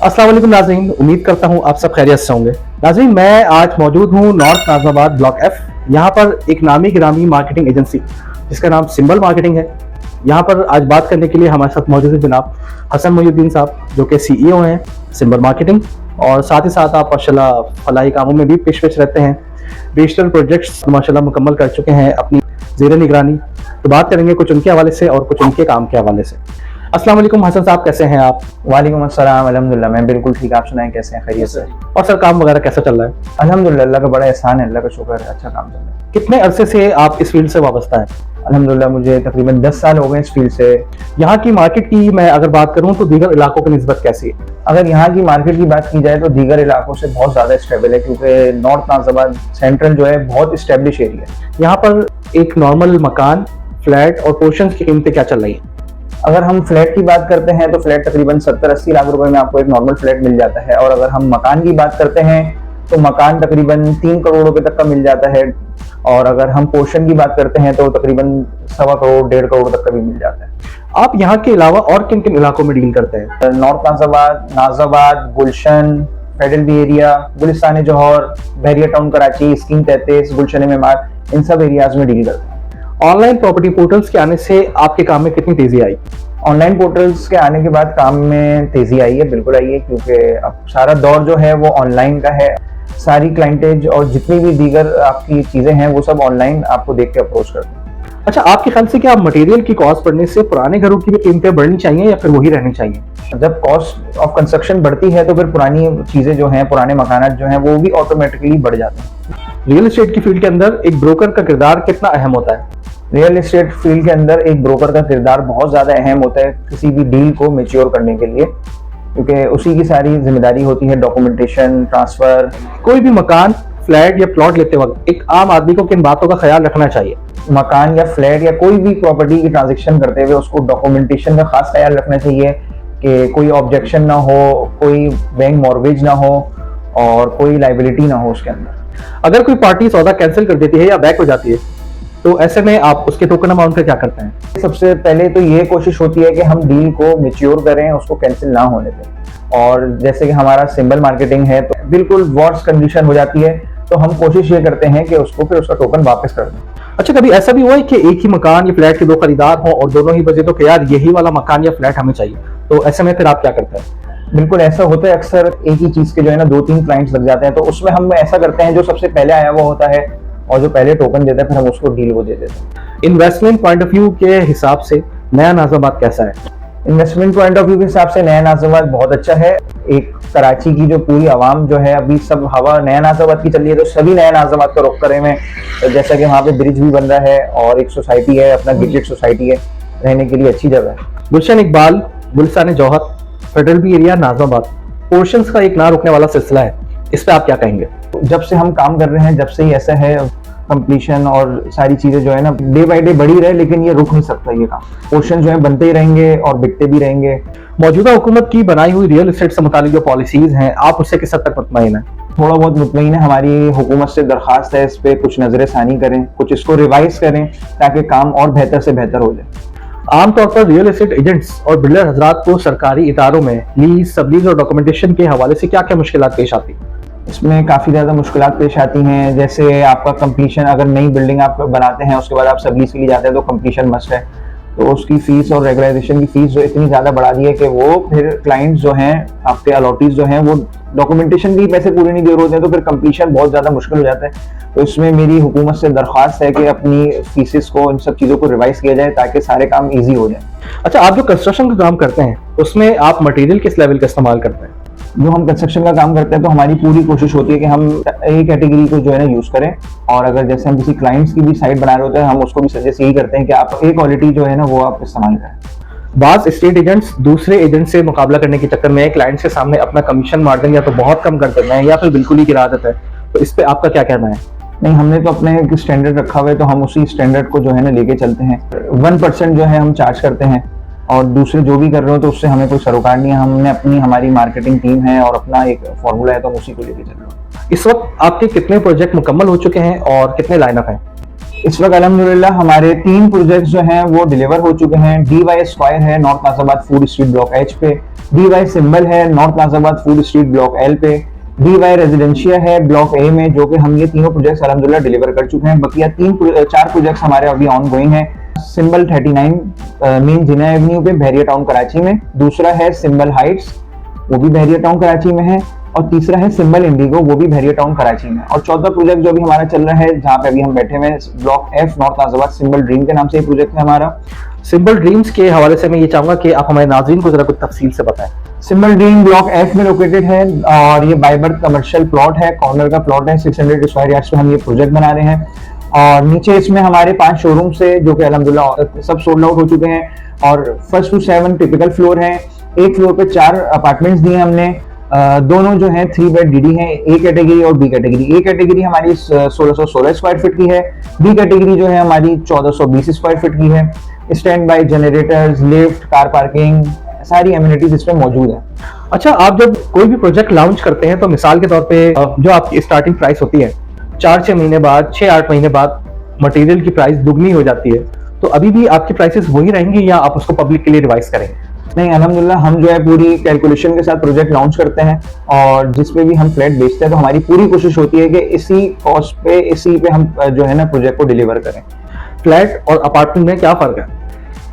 अस्सलाम वालेकुम नाज़रीन, उम्मीद करता हूँ आप सब खैरियत से होंगे। नाज़रीन, मैं आज मौजूद हूँ नॉर्थ नाज़िमाबाद ब्लॉक एफ। यहाँ पर एक नामी गिरामी मार्केटिंग एजेंसी जिसका नाम सिंबल मार्केटिंग है। यहाँ पर आज बात करने के लिए हमारे साथ मौजूद है जनाब हसन मोहिउद्दीन साहब, जो कि CEO हैं सिंबल मार्केटिंग, और साथ ही साथ आप माशाल्लाह फलाही कामों में भी पेश रहते हैं। डिजिटल प्रोजेक्ट्स माशाल्लाह मुकम्मल कर चुके हैं अपनी ज़ेर निगरानी। तो बात करेंगे कुछ उनके हवाले से और कुछ उनके काम के हवाले से। अस्सलाम वालेकुम हसन साहब, कैसे हैं आप? वालेकुम अस्सलाम, अल्हम्दुलिल्लाह मैं बिल्कुल ठीक। आप सुनाएं, कैसे हैं? खैरियत से? और सर काम वगैरह कैसा चल रहा है? अल्हम्दुलिल्लाह, अल्लाह का बड़ा एहसान है, अल्लाह का शुक्र है, अच्छा काम चल रहा है। कितने अरसे से आप इस फील्ड से वाबस्ता हैं? अल्हम्दुलिल्लाह मुझे तकरीबन 10 साल हो गए इस फील्ड से। यहाँ की मार्केट की मैं अगर बात करूँ तो दीगर इलाकों की निस्बत कैसी है? अगर यहाँ की मार्केट की बात की जाए तो दीगर इलाकों से बहुत ज़्यादा स्टेबल है, क्योंकि नॉर्थ नाज़िमाबाद सेंट्रल जो है बहुत स्टेब्लिश एरिया है। यहाँ पर एक नॉर्मल मकान, फ्लैट और पोर्शंस की कीमतें क्या चल रही हैं? अगर हम फ्लैट की बात करते हैं तो फ्लैट तकरीबन 70-80 लाख रुपए में आपको एक नॉर्मल फ्लैट मिल जाता है। और अगर हम मकान की बात करते हैं तो मकान तकरीबन 3 करोड़ रुपए तक का मिल जाता है। और अगर हम पोर्शन की बात करते हैं तो तकरीबन 1.25 करोड़ 1.5 करोड़ तक का भी मिल जाता है। आप यहाँ के अलावा और किन किन इलाकों में डील करते हैं? नॉर्थ नाज़िमाबाद, गुलशन, फेडरल बी एरिया, गुलिस्तान जौहर, बहरिया टाउन कराची, स्कीम 33, गुलशन मेमार, इन सब एरियाज में डील करते हैं। ऑनलाइन प्रॉपर्टी पोर्टल्स के आने से आपके काम में कितनी तेजी आई? ऑनलाइन पोर्टल्स के आने के बाद काम में तेजी आई है, बिल्कुल आई है, क्योंकि अब सारा दौर जो है वो ऑनलाइन का है। सारी क्लाइंटेज और जितनी भी दीगर आपकी चीजें हैं वो सब ऑनलाइन आपको देख के अप्रोच करते हैं। अच्छा, आपके ख्याल से क्या मटेरियल की कॉस्ट बढ़ने से पुराने घरों की भी कीमतें बढ़नी चाहिए या फिर वही रहनी चाहिए? जब कॉस्ट ऑफ कंस्ट्रक्शन बढ़ती है तो फिर पुरानी चीजें जो हैं, पुराने मकानात जो हैं वो भी ऑटोमेटिकली बढ़ जाते हैं। रियल एस्टेट की फील्ड के अंदर एक ब्रोकर का किरदार कितना अहम होता है? रियल एस्टेट फील्ड के अंदर एक ब्रोकर का किरदार बहुत ज़्यादा अहम होता है किसी भी डील को मैच्योर करने के लिए, क्योंकि उसी की सारी जिम्मेदारी होती है, डॉक्यूमेंटेशन, ट्रांसफर। कोई भी मकान, फ्लैट या प्लॉट लेते वक्त एक आम आदमी को किन बातों का ख्याल रखना चाहिए? मकान या फ्लैट या कोई भी प्रॉपर्टी की ट्रांजेक्शन करते हुए उसको डॉक्यूमेंटेशन का खास ख्याल रखना चाहिए कि कोई ऑब्जेक्शन ना हो, कोई बैंक मॉर्गेज ना हो और कोई लाइबिलिटी ना हो उसके अंदर। अगर कोई पार्टी सौदा कैंसिल कर देती है या बैक हो जाती है तो ऐसे में आप उसके टोकन अमाउंट पे क्या करते हैं? सबसे पहले तो ये कोशिश होती है कि हम डील को मैच्योर करें, उसको कैंसिल ना होने दें। और जैसे कि हमारा सिंबल मार्केटिंग है तो बिल्कुल वर्स्ट कंडीशन हो जाती है तो हम कोशिश ये करते हैं कि उसको फिर उसका टोकन वापस कर दें। अच्छा, कभी ऐसा भी हुआ है कि एक ही मकान या फ्लैट के दो खरीदार हों और दोनों ही बजे तो कि यार यही वाला मकान या फ्लैट हमें चाहिए, तो ऐसे में फिर आप क्या करते हैं? बिल्कुल ऐसा होता है, अक्सर एक ही चीज के जो है ना 2-3 क्लाइंट्स लग जाते हैं, तो उसमें हम ऐसा करते हैं जो सबसे पहले आया हुआ होता है और जो पहले टोकन देता है फिर हम उसको डील को दे देते हैं। इन्वेस्टमेंट पॉइंट ऑफ व्यू के हिसाब से नया नाज़िमाबाद कैसा है? इन्वेस्टमेंट पॉइंट ऑफ व्यू के हिसाब से नया नाज़िमाबाद बहुत अच्छा है। एक कराची की जो पूरी आवाम जो है अभी सब हवा नया नाज़िमाबाद की चल रही है, तो सभी नया नाज़िमाबाद का रुख करें में, जैसा कि वहाँ पे ब्रिज भी बन रहा है और एक सोसाइटी है, अपना गिटेड सोसाइटी है, रहने के लिए अच्छी जगह है। Gulshan Iqbal, Gulistan Jauhar, federal B area, Nazimabad, portions का एक ना रुकने वाला सिलसिला है, इस पे आप क्या कहेंगे? जब से हम काम कर रहे हैं, जब से ही ऐसा है, कंप्लीशन और सारी चीजें जो है ना डे बाय डे बढ़ी रहे, लेकिन ये रुक नहीं सकता। ये काम पोर्शन जो है बनते ही रहेंगे और बिकते भी रहेंगे। मौजूदा हुकूमत की बनाई हुई रियल एस्टेट से मुतालिक जो पॉलिसीज हैं, आप उससे किस हद तक मुतमईन हैं? थोड़ा बहुत मुतमईन है। हमारी हुकूमत से दरखास्त है इस पे कुछ नजरसानी करें, कुछ इसको रिवाइज करें ताकि काम और बेहतर से बेहतर हो जाए। आमतौर पर रियल एस्टेट एजेंट्स और बिल्डर हजरात को सरकारी इदारों में लीज, सबलीज और डॉक्यूमेंटेशन के हवाले से क्या क्या मुश्किलात पेश आती हैं? इसमें काफ़ी ज़्यादा मुश्किलात पेश आती हैं। जैसे आपका कंप्लीशन, अगर नई बिल्डिंग आप बनाते हैं उसके बाद आप सबलीज के लिए जाते हैं तो कंप्लीशन मस्ट है, तो उसकी फीस और रेगुलाइजेशन की फीस जो इतनी ज़्यादा बढ़ा दी है कि वो फिर क्लाइंट्स जो हैं, आपके अलॉटीज जो हैं, वो डॉक्यूमेंटेशन के पैसे पूरे नहीं दे रहे होते हैं, तो फिर कंप्लीशन बहुत ज़्यादा मुश्किल हो जाता है। तो इसमें मेरी हुकूमत से दरख्वास्त है कि अपनी फीसेस को, इन सब चीज़ों को रिवाइज किया जाए ताकि सारे काम ईजी हो जाए। अच्छा, आप जो कंस्ट्रक्शन का काम करते हैं उसमें आप मटेरियल किस लेवल का इस्तेमाल करते हैं? जो हम कंस्ट्रक्शन का काम करते हैं तो हमारी पूरी कोशिश होती है कि हम ए कैटेगरी को जो है ना यूज़ करें, और अगर जैसे हम किसी क्लाइंट्स की भी साइट बना रहे होते हैं हम उसको भी सजेस्ट यही करते हैं कि आप ए क्वालिटी जो है ना वो आप इस्तेमाल करें। बाज़ एस्टेट एजेंट्स दूसरे एजेंट से मुकाबला करने के चक्कर में क्लाइंट्स के सामने अपना कमीशन मार्जिन या तो बहुत कम कर देते हैं या फिर बिल्कुल ही गिरा देते हैं, तो इस पे आपका क्या कहना है? नहीं, हमने तो अपने एक स्टैंडर्ड रखा हुआ है, तो हम उसी स्टैंडर्ड को जो है ना लेके चलते हैं। 1% जो है हम चार्ज करते हैं और दूसरे जो भी कर रहे हो तो उससे हमें कोई सरोकार नहीं है। हमने अपनी, हमारी मार्केटिंग टीम है और अपना एक फॉर्मूला है, तो हम उसी को लेके चल रहे हैं। इस वक्त आपके कितने प्रोजेक्ट मुकम्मल हो चुके हैं और कितने लाइन अप हैं? इस वक्त अल्हम्दुलिल्लाह हमारे 3 प्रोजेक्ट्स जो हैं वो डिलीवर हो चुके हैं। DY स्क्वायर है north Nazirabad food street block H पे, DY सिंबल है north Nazirabad food street block L पे, DY रेजिडेंशिया है ब्लॉक A में, जो कि हम ये तीनों प्रोजेक्ट्स अल्हम्दुलिल्लाह डिलीवर कर चुके हैं। बकिया 4 प्रोजेक्ट्स हमारे अभी ऑन गोइंग हैं। सिंबल 39 मेन जिना एवेन्यू पे बहरिया टाउन कराची में, दूसरा है सिंबल हाइट्स वो भी बहरिया टाउन कराची में है, और तीसरा है सिंबल इंडिगो वो भी बहरिया टाउन कराची में। और चौथा प्रोजेक्ट जो अभी हमारा चल रहा है जहाँ पे अभी हम बैठे हुए हैं block F north Nazirabad symbol dream के नाम से ये प्रोजेक्ट है हमारा। सिंबल ड्रीम्स के हवाले से मैं ये चाहूंगा कि आप हमारे नाज़रीन को जरा कुछ तफसील से बताएं। सिंबल ड्रीम ब्लॉक F में लोकेटेड है और ये बाय बर्थ कमर्शियल प्लॉट है, कॉर्नर का प्लॉट है। 600 स्क्वायर यार्ड्स पे हम ये प्रोजेक्ट बना रहे हैं। और नीचे इसमें हमारे 5 शोरूम से जो कि अल्हम्दुलिल्लाह सब सोल्ड आउट हो चुके हैं। और 1 to 7 टिपिकल फ्लोर हैं। एक फ्लोर पे 4 अपार्टमेंट्स दिए हमने। दोनों जो हैं 3 बेड DD हैं, A कैटेगरी और B कैटेगरी। A कैटेगरी हमारी 1616 स्क्वायर फीट की है, B कैटेगरी जो है हमारी 1420 स्क्वायर फीट की है। Stand by generators, lift, car parking, सारी एमिनिटीज इसमें मौजूद है। अच्छा, आप जब कोई भी प्रोजेक्ट लॉन्च करते हैं तो मिसाल के तौर पे जो आपकी स्टार्टिंग प्राइस होती है 4-6 महीने बाद, 6-8 महीने बाद मटेरियल की प्राइस दुगनी हो जाती है, तो अभी भी आपकी प्राइसेस वही रहेंगी या आप उसको पब्लिक के लिए रिवाइज करेंगे? नहीं, अल्हम्दुलिल्लाह हम जो है पूरी कैलकुलेशन के साथ प्रोजेक्ट लॉन्च करते हैं और जिसपे भी हम फ्लैट बेचते हैं तो हमारी पूरी कोशिश होती है कि इसी कॉस्ट पे, इसी पे हम जो है ना प्रोजेक्ट को डिलीवर करें। फ्लैट और अपार्टमेंट में क्या फर्क है?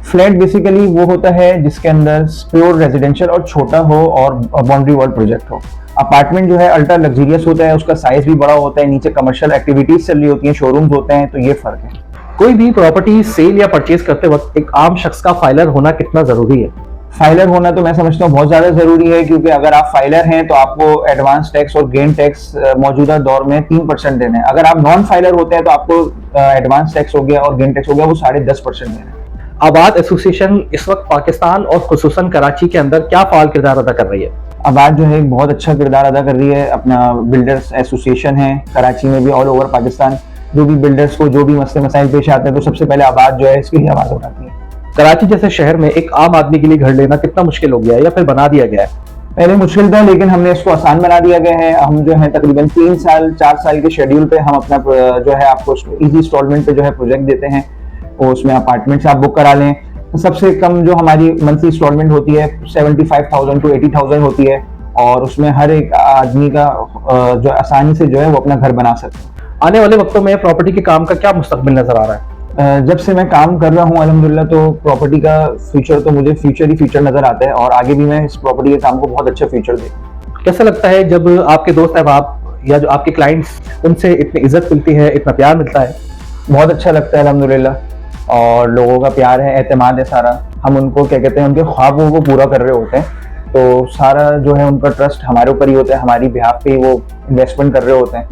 फ्लैट बेसिकली वो होता है जिसके अंदर प्योर रेजिडेंशियल और छोटा हो और बाउंड्री वॉल प्रोजेक्ट हो। अपार्टमेंट जो है अल्ट्रा लग्जरियस होता है, उसका साइज भी बड़ा होता है, नीचे कमर्शियल एक्टिविटीज चल रही होती हैं, शोरूम्स होते हैं, तो ये फर्क है। कोई भी प्रॉपर्टी सेल या परचेज करते वक्त एक आम शख्स का फाइलर होना कितना जरूरी है? फाइलर होना तो मैं समझता हूँ बहुत ज्यादा जरूरी है, क्योंकि अगर आप फाइलर हैं तो आपको एडवांस टैक्स और गेन टैक्स मौजूदा दौर में 3% देना है। अगर आप नॉन फाइलर होते हैं तो आपको एडवांस टैक्स हो गया और गेन टैक्स हो गया वो 10.5% देना है। आबाद एसोसिएशन इस वक्त पाकिस्तान और खुसूसन कराची के अंदर क्या फाल किरदार अदा कर रही है? आबाद जो है एक बहुत अच्छा किरदार अदा कर रही है। अपना बिल्डर्स एसोसिएशन है कराची में भी, ऑल ओवर पाकिस्तान जो भी बिल्डर्स को जो भी मसले मसाइल पेश आते हैं तो सबसे पहले आबाद जो है इसके लिए आवाज उठाती है। कराची जैसे शहर में एक आम आदमी के लिए घर लेना कितना मुश्किल हो गया है या फिर बना दिया गया है? पहले मुश्किल था लेकिन हमने इसको आसान बना दिया गया है। हम जो है तकरीबन 4 साल के शेड्यूल पे हम अपना जो है आपको इजी इंस्टॉलमेंट पे जो है प्रोजेक्ट देते हैं, और उसमें अपार्टमेंट्स आप बुक करा लें। सबसे कम जो हमारी मंथली इंस्टॉलमेंट होती है 75,000 to 80,000 होती है, और उसमें हर एक आदमी का जो आसानी से जो है वो अपना घर बना सकते हैं। आने वाले वक्तों में प्रॉपर्टी के काम का क्या मुस्तकबिल नजर आ रहा है? जब से मैं काम कर रहा हूँ अल्हम्दुलिल्लाह तो प्रॉपर्टी का फ्यूचर तो मुझे फ्यूचर ही फ्यूचर नजर आता है, और आगे भी मैं इस प्रॉपर्टी के काम को बहुत अच्छा फ्यूचर देखूँ। कैसा लगता है जब आपके दोस्त अहबाब या जो आपके क्लाइंट्स उनसे इतनी इज्जत मिलती है, इतना प्यार मिलता है? बहुत अच्छा लगता है अल्हम्दुलिल्लाह, और लोगों का प्यार है, एतमाद है सारा। हम उनको क्या कहते हैं, उनके ख्वाबों को पूरा कर रहे होते हैं, तो सारा जो है उनका ट्रस्ट हमारे ऊपर ही होता है, हमारी बिहाफ पे ही वो इन्वेस्टमेंट कर रहे होते हैं।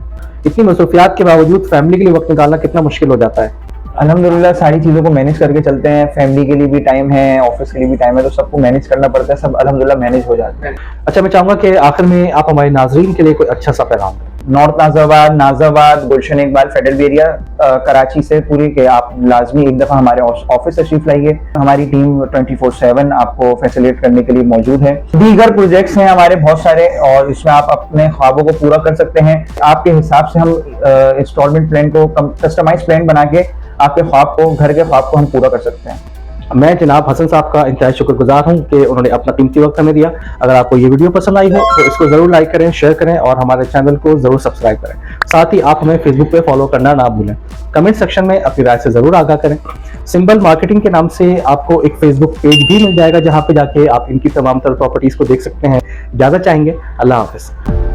इतनी मसरूफियात के बावजूद फैमिली के लिए वक्त निकालना कितना मुश्किल हो जाता है? अल्हम्दुलिल्लाह सारी चीज़ों को मैनेज करके चलते हैं। फैमिली के लिए भी टाइम है, ऑफिस के लिए भी टाइम है, तो सबको मैनेज करना पड़ता है। सब अल्हम्दुलिल्लाह मैनेज हो जाता है। अच्छा, मैं चाहूंगा कि आखिर में आप हमारे नाजरीन के लिए कोई अच्छा सा पैगाम दें। नॉर्थ नाज़िराबाद, गुलशन इकबाल फेडरल एरिया कराची से पूरी के आप लाजमी एक दफ़ा हमारे ऑफिस तशरीफ लाइए। हमारी टीम 24/7 आपको फैसिलिटेट करने के लिए मौजूद है। दीगर प्रोजेक्ट्स हैं हमारे बहुत सारे, और इसमें आप अपने ख्वाबों को पूरा कर सकते हैं। आपके हिसाब से हम इंस्टॉलमेंट प्लान को कस्टमाइज प्लान बना के आपके ख्वाब को, घर के ख्वाब को हम पूरा कर सकते हैं। मैं जनाब हसन साहब का इंतहाई शुक्रगुजार हूं कि उन्होंने अपना कीमती वक्त हमें दिया। अगर आपको ये वीडियो पसंद आई हो तो इसको जरूर लाइक करें, शेयर करें और हमारे चैनल को जरूर सब्सक्राइब करें। साथ ही आप हमें फेसबुक पे फॉलो करना ना भूलें। कमेंट सेक्शन में अपनी राय से जरूर आगाह करें। सिंबल मार्केटिंग के नाम से आपको एक फेसबुक पेज भी मिल जाएगा जहां पे जाके आप इनकी तमाम तरह प्रॉपर्टीज को देख सकते हैं। इजाजत चाहेंगे। अल्लाह हाफिज।